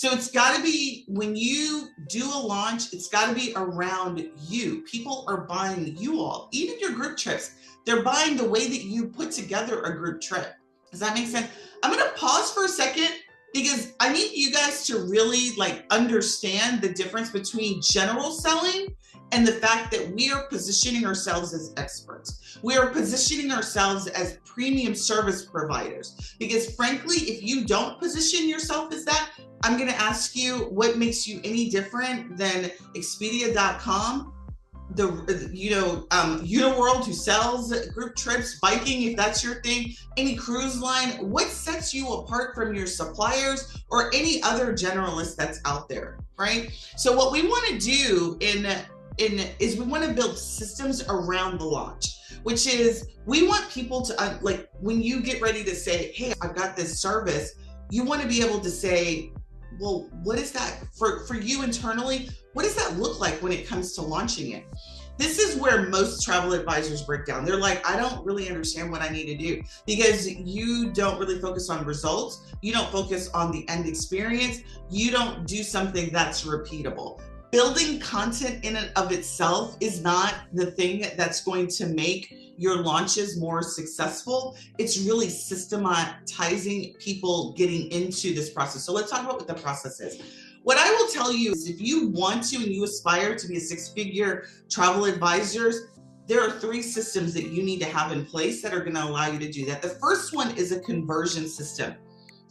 So it's got to be, when you do a launch, it's got to be around you. People are buying you all, even your group trips. They're buying the way that you put together a group trip. Does that make sense? I'm going to pause for a second because I need you guys to really understand the difference between general selling and the fact that we are positioning ourselves as experts. We are positioning ourselves as premium service providers. Because frankly, if you don't position yourself as that, I'm going to ask you what makes you any different than Expedia.com, Uniworld, who sells group trips, biking, if that's your thing, any cruise line. What sets you apart from your suppliers or any other generalist that's out there, right? So what we want to do is we want to build systems around the launch, which is we want people to when you get ready to say, hey, I've got this service, you want to be able to say, well, what is that for you internally? What does that look like when it comes to launching it? This is where most travel advisors break down. They're like, I don't really understand what I need to do, because you don't really focus on results. You don't focus on the end experience. You don't do something that's repeatable. Building content in and of itself is not the thing that's going to make your launches more successful. It's really systematizing people getting into this process. So let's talk about what the process is. What I will tell you is, if you want to and you aspire to be a six-figure travel advisor, there are 3 systems that you need to have in place that are going to allow you to do that. The first one is a conversion system.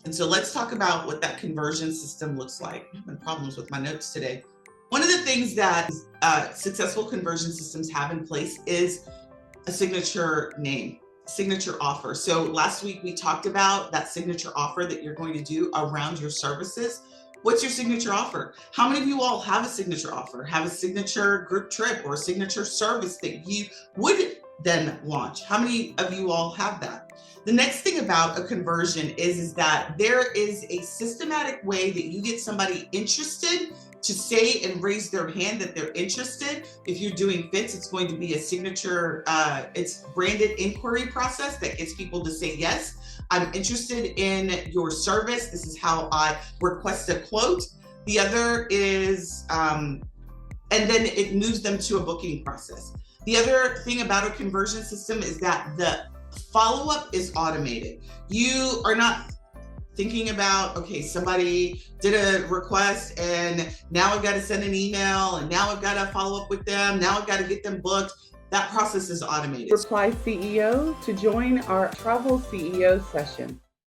And so let's talk about what that conversion system looks like. I'm having problems with my notes today. One of the things that successful conversion systems have in place is a signature name, signature offer. So last week we talked about that signature offer that you're going to do around your services. What's your signature offer? How many of you all have a signature offer, have a signature group trip or a signature service that you would then launch? How many of you all have that? The next thing about a conversion is that there is a systematic way that you get somebody interested to say and raise their hand that they're interested. If you're doing fits, it's going to be a signature, it's branded inquiry process that gets people to say, yes, I'm interested in your service. This is how I request a quote. The other is, and then it moves them to a booking process. The other thing about a conversion system is that the follow-up is automated. You are not thinking about, okay, somebody did a request and now I've got to send an email and now I've got to follow up with them. Now I've got to get them booked. That process is automated. Reply CEO to join our Travel CEO session.